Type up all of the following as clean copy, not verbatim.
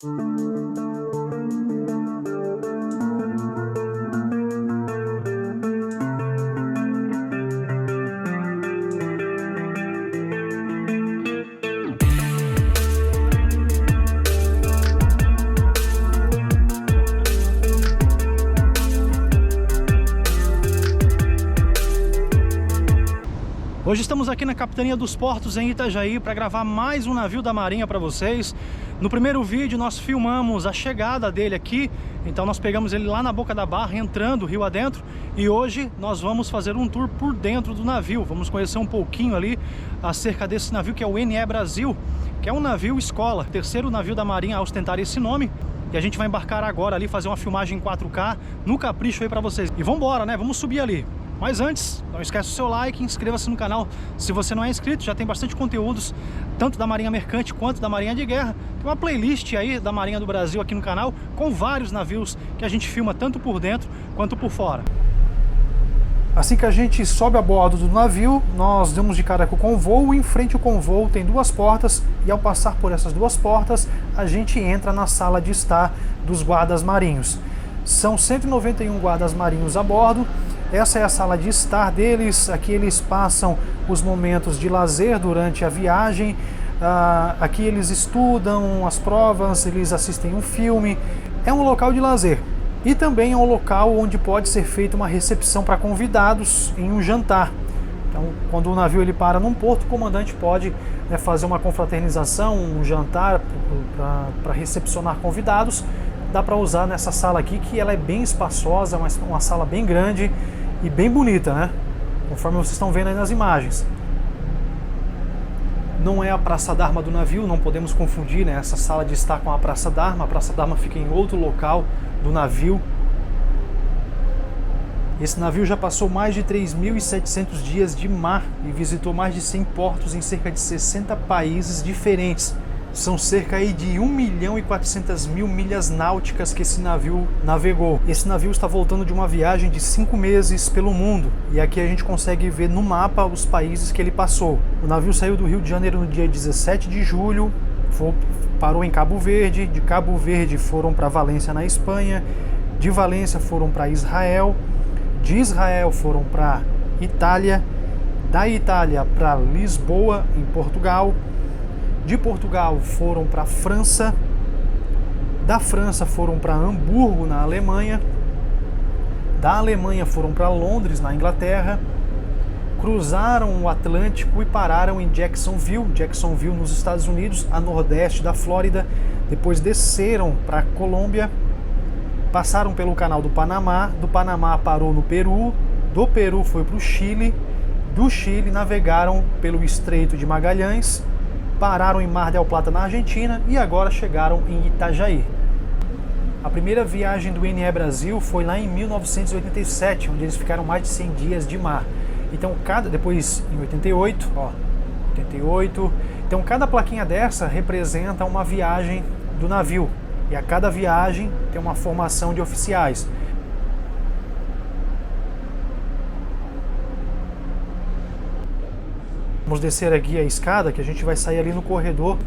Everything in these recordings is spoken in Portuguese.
Hoje estamos aqui na Capitania dos Portos em Itajaí para gravar mais um navio da Marinha para vocês. No primeiro vídeo nós filmamos a chegada dele aqui, então nós pegamos ele lá na boca da barra, entrando rio adentro, e hoje nós vamos fazer um tour por dentro do navio. Vamos conhecer um pouquinho ali acerca desse navio que é o NE Brasil, que é um navio escola, terceiro navio da Marinha a ostentar esse nome. E a gente vai embarcar agora ali, fazer uma filmagem em 4K no capricho aí para vocês. E vamos embora, né? Vamos subir ali. Mas antes, não esquece o seu like, inscreva-se no canal se você não é inscrito, já tem bastante conteúdos, tanto da Marinha Mercante quanto da Marinha de Guerra. Tem uma playlist aí da Marinha do Brasil aqui no canal, com vários navios que a gente filma tanto por dentro quanto por fora. Assim que a gente sobe a bordo do navio, nós damos de cara com o convô. Em frente ao convô tem duas portas, e ao passar por essas duas portas, a gente entra na sala de estar dos guardas marinhos. São 191 guardas marinhos a bordo. Essa é a sala de estar deles. Aqui eles passam os momentos de lazer durante a viagem. Aqui eles estudam as provas, eles assistem um filme. É um local de lazer. E também é um local onde pode ser feita uma recepção para convidados em um jantar. Então, quando o navio ele para num porto, o comandante pode, né, fazer uma confraternização, um jantar para recepcionar convidados. Dá para usar nessa sala aqui, que ela é bem espaçosa, uma sala bem grande e bem bonita, né? Conforme vocês estão vendo aí nas imagens. Não é a praça d'arma do navio, não podemos confundir, né, essa sala de estar com a praça d'arma. A praça d'arma fica em outro local do navio. Esse navio já passou mais de 3.700 dias de mar e visitou mais de 100 portos em cerca de 60 países diferentes. São cerca aí de 1.400.000 milhas náuticas que esse navio navegou. Esse navio está voltando de uma viagem de 5 meses pelo mundo, e aqui a gente consegue ver no mapa os países que ele passou. O navio saiu do Rio de Janeiro no dia 17 de julho, parou em Cabo Verde. De Cabo Verde foram para Valência, na Espanha. De Valência foram para Israel. De Israel foram para Itália. Da Itália para Lisboa, em Portugal. De Portugal foram para a França. Da França foram para Hamburgo, na Alemanha. Da Alemanha foram para Londres, na Inglaterra. Cruzaram o Atlântico e pararam em Jacksonville, nos Estados Unidos, a nordeste da Flórida. Depois desceram para a Colômbia. Passaram pelo canal do Panamá. Do Panamá parou no Peru. Do Peru foi para o Chile. Do Chile navegaram pelo Estreito de Magalhães. Pararam em Mar del Plata, na Argentina, e agora chegaram em Itajaí. A primeira viagem do NE Brasil foi lá em 1987, onde eles ficaram mais de 100 dias de mar. Então, depois em 88, então cada plaquinha dessa representa uma viagem do navio, e a cada viagem tem uma formação de oficiais. Vamos descer aqui a escada, que a gente vai sair ali no corredor.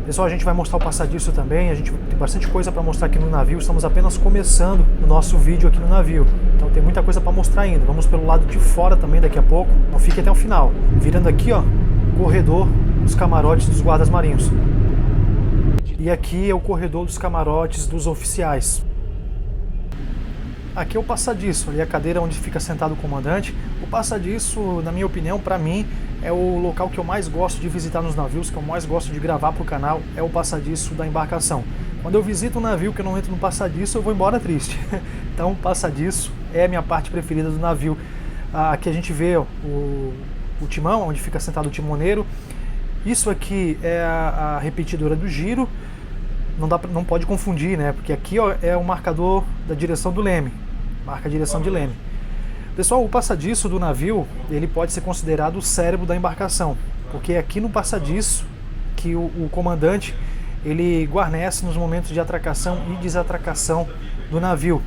Pessoal, a gente vai mostrar o passadiço também. A gente tem bastante coisa para mostrar aqui no navio. Estamos apenas começando o nosso vídeo aqui no navio, então tem muita coisa para mostrar ainda. Vamos pelo lado de fora também daqui a pouco. Então fique até o final. Virando aqui, ó, corredor dos camarotes dos guardas marinhos. E aqui é o corredor dos camarotes dos oficiais. Aqui é o passadiço, ali é a cadeira onde fica sentado o comandante. O passadiço, na minha opinião, para mim, é o local que eu mais gosto de visitar nos navios, que eu mais gosto de gravar para o canal, é o passadiço da embarcação. Quando eu visito um navio que eu não entro no passadiço, eu vou embora triste. Então, o passadiço é a minha parte preferida do navio. Aqui a gente vê o timão, onde fica sentado o timoneiro. Isso aqui é a repetidora do giro. Não pode confundir, né? Porque aqui, ó, é o marcador da direção do leme. Marca a direção de leme. Pessoal, o passadiço do navio, ele pode ser considerado o cérebro da embarcação, porque é aqui no passadiço que o comandante ele guarnece nos momentos de atracação e desatracação do navio.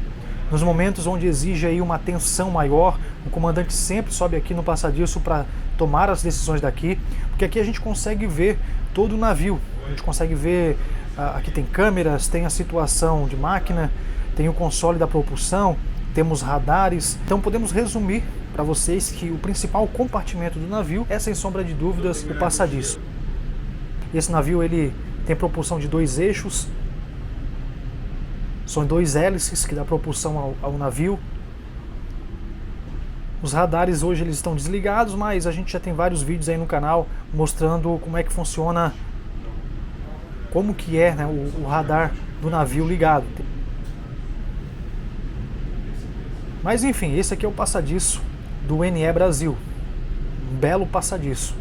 Nos momentos onde exige aí uma tensão maior, o comandante sempre sobe aqui no passadiço para tomar as decisões daqui, porque aqui a gente consegue ver todo o navio, a gente consegue ver Aqui tem câmeras, tem a situação de máquina, tem o console da propulsão, temos radares. Então podemos resumir para vocês que o principal compartimento do navio é, sem sombra de dúvidas, o passadiço. Esse navio ele tem propulsão de 2 eixos, são 2 hélices que dá propulsão ao navio. Os radares hoje eles estão desligados, mas a gente já tem vários vídeos aí no canal mostrando como é que funciona, como que é, né, o radar do navio ligado. Mas enfim, esse aqui é o passadiço do NE Brasil, um belo passadiço.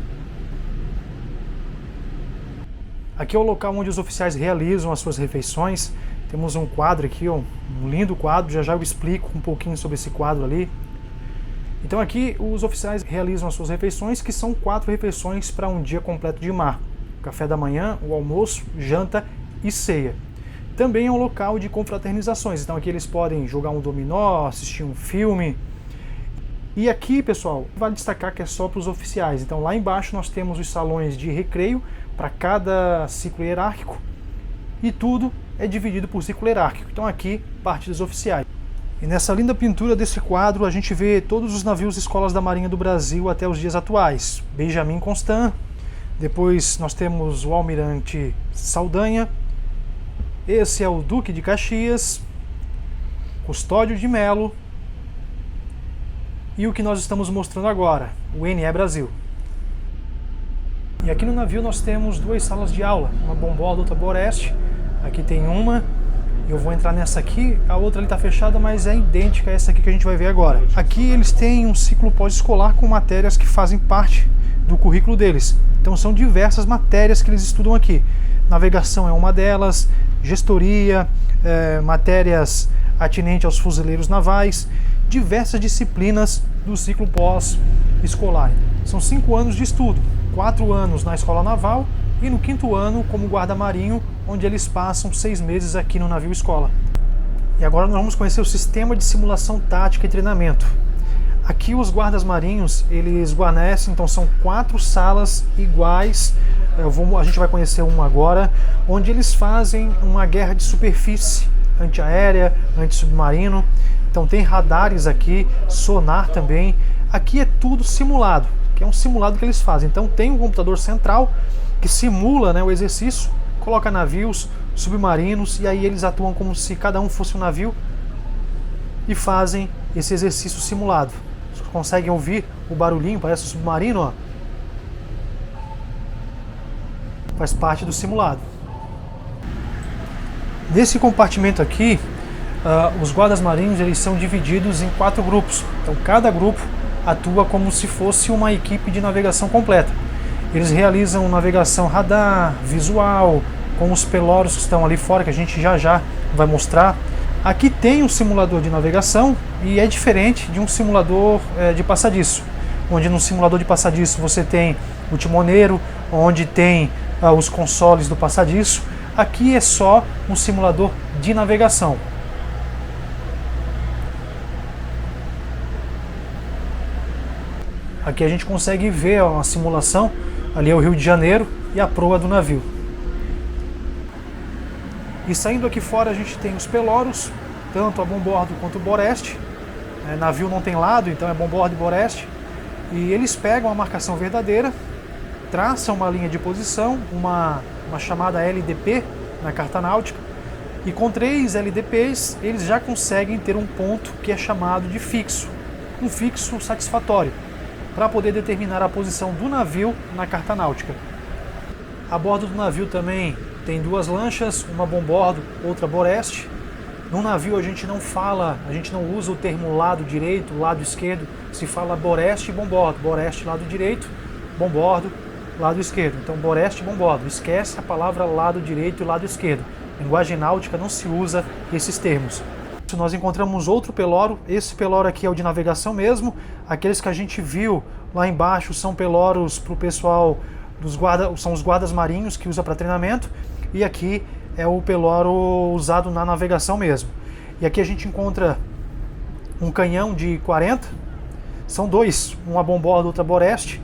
Aqui é o local onde os oficiais realizam as suas refeições. Temos um quadro aqui, um lindo quadro, já eu explico um pouquinho sobre esse quadro ali. Então aqui os oficiais realizam as suas refeições, que são 4 refeições para um dia completo de mar. Café da manhã, o almoço, janta e ceia. Também é um local de confraternizações, então aqui eles podem jogar um dominó, assistir um filme. E aqui, pessoal, vale destacar que é só para os oficiais. Então lá embaixo nós temos os salões de recreio para cada ciclo hierárquico e tudo é dividido por ciclo hierárquico. Então aqui, parte dos oficiais. E nessa linda pintura desse quadro a gente vê todos os navios escolas da Marinha do Brasil até os dias atuais. Benjamin Constant, depois nós temos o Almirante Saldanha, esse é o Duque de Caxias, Custódio de Melo e o que nós estamos mostrando agora, o NE Brasil. E aqui no navio nós temos 2 salas de aula, uma bomborda, outra boreste. Aqui tem uma, eu vou entrar nessa aqui, a outra ali está fechada, mas é idêntica a essa aqui que a gente vai ver agora. Aqui eles têm um ciclo pós-escolar com matérias que fazem parte do currículo deles. Então são diversas matérias que eles estudam aqui. Navegação é uma delas, gestoria, matérias atinentes aos fuzileiros navais, diversas disciplinas do ciclo pós-escolar. São 5 anos de estudo, 4 anos na escola naval e no 5º ano como guarda-marinho, onde eles passam 6 meses aqui no navio escola. E agora nós vamos conhecer o sistema de simulação tática e treinamento. Aqui os guardas marinhos, eles guarnecem, então são 4 salas iguais, a gente vai conhecer uma agora, onde eles fazem uma guerra de superfície, antiaérea, antissubmarino. Então tem radares aqui, sonar também. Aqui é tudo simulado, que é um simulado que eles fazem. Então tem um computador central que simula, né, o exercício, coloca navios, submarinos, e aí eles atuam como se cada um fosse um navio e fazem esse exercício simulado. Vocês conseguem ouvir o barulhinho, parece um submarino, ó. Faz parte do simulado. Nesse compartimento aqui, os guardas marinhos eles são divididos em 4 grupos. Então cada grupo atua como se fosse uma equipe de navegação completa. Eles realizam navegação radar, visual, com os peloros que estão ali fora, que a gente já vai mostrar. Aqui tem um simulador de navegação e é diferente de um simulador de passadiço, onde no simulador de passadiço você tem o timoneiro, onde tem os consoles do passadiço. Aqui é só um simulador de navegação. Aqui a gente consegue ver uma simulação, ali é o Rio de Janeiro e a proa do navio. E saindo aqui fora a gente tem os peloros, tanto a bombordo quanto o boreste. Navio não tem lado, então é bombordo e boreste. E eles pegam a marcação verdadeira, traçam uma linha de posição, uma chamada LDP na carta náutica, e com 3 LDPs eles já conseguem ter um ponto que é chamado de fixo, um fixo satisfatório, para poder determinar a posição do navio na carta náutica. A bordo do navio também tem 2 lanchas, uma bombordo, outra boreste. No navio a gente não usa o termo lado direito, lado esquerdo, se fala boreste e bombordo. Boreste, lado direito, bombordo, lado esquerdo. Então boreste e bombordo, esquece a palavra lado direito e lado esquerdo. Linguagem náutica não se usa esses termos. Nós encontramos outro peloro, esse peloro aqui é o de navegação mesmo. Aqueles que a gente viu lá embaixo são peloros para o pessoal são os guardas marinhos que usa para treinamento, e aqui é o peloro usado na navegação mesmo. E aqui a gente encontra um canhão de 40, são 2, uma bombordo, outra boreste.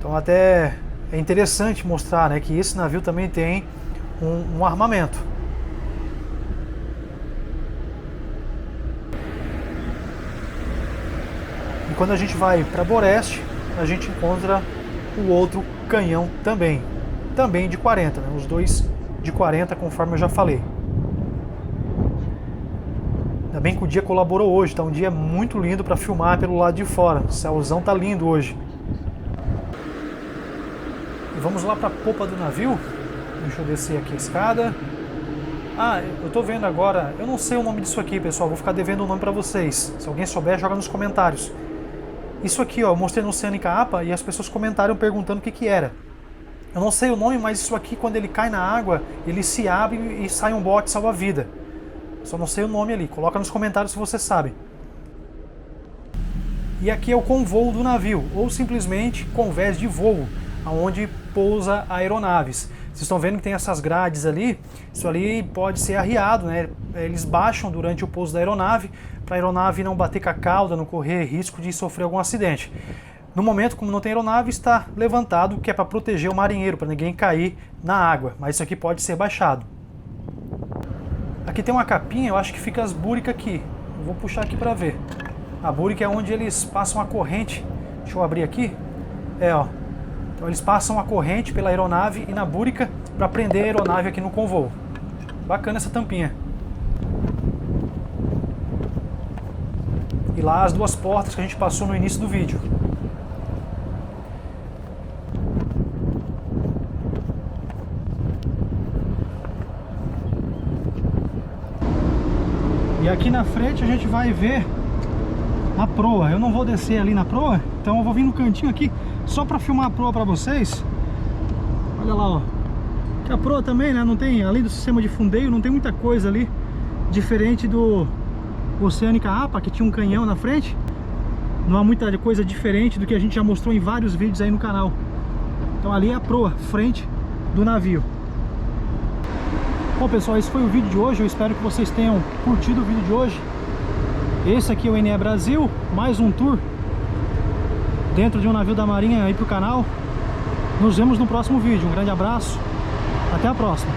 Então até é interessante mostrar, né, que esse navio também tem um armamento. E quando a gente vai para Boreste, a gente encontra o outro canhão também de 40, né? Os dois de 40, conforme eu já falei. Ainda bem que o dia colaborou hoje, tá um dia muito lindo para filmar pelo lado de fora. O céuzão tá lindo hoje. E vamos lá para a popa do navio. Deixa eu descer aqui a escada. Ah, eu tô vendo agora, eu não sei o nome disso aqui, pessoal, vou ficar devendo o nome para vocês. Se alguém souber, joga nos comentários. Isso aqui, ó, eu mostrei no Oceânica APA e as pessoas comentaram perguntando o que que era. Eu não sei o nome, mas isso aqui, quando ele cai na água, ele se abre e sai um bote salva-vida. Só não sei o nome ali, coloca nos comentários se você sabe. E aqui é o convoo do navio, ou simplesmente convés de voo, onde pousa aeronaves. Vocês estão vendo que tem essas grades ali, isso ali pode ser arriado, né? Eles baixam durante o pouso da aeronave, para a aeronave não bater com a cauda, não correr risco de sofrer algum acidente. No momento, como não tem aeronave, está levantado, que é para proteger o marinheiro, para ninguém cair na água, mas isso aqui pode ser baixado. Aqui tem uma capinha, eu acho que fica as búricas aqui, eu vou puxar aqui para ver. A búrica é onde eles passam a corrente, deixa eu abrir aqui, ó. Então eles passam a corrente pela aeronave e na búrica para prender a aeronave aqui no convoo. Bacana essa tampinha. E lá as duas portas que a gente passou no início do vídeo. E aqui na frente a gente vai ver a proa. Eu não vou descer ali na proa, então eu vou vir no cantinho aqui só para filmar a proa para vocês. Olha lá, ó. Que a proa também, né, não tem, além do sistema de fundeio, não tem muita coisa ali diferente do Oceânica APA, que tinha um canhão na frente. Não há muita coisa diferente do que a gente já mostrou em vários vídeos aí no canal. Então ali é a proa, frente do navio. Bom, pessoal, esse foi o vídeo de hoje. Eu espero que vocês tenham curtido o vídeo de hoje. Esse aqui é o NE Brasil, mais um tour dentro de um navio da Marinha aí pro canal. Nos vemos no próximo vídeo. Um grande abraço, até a próxima.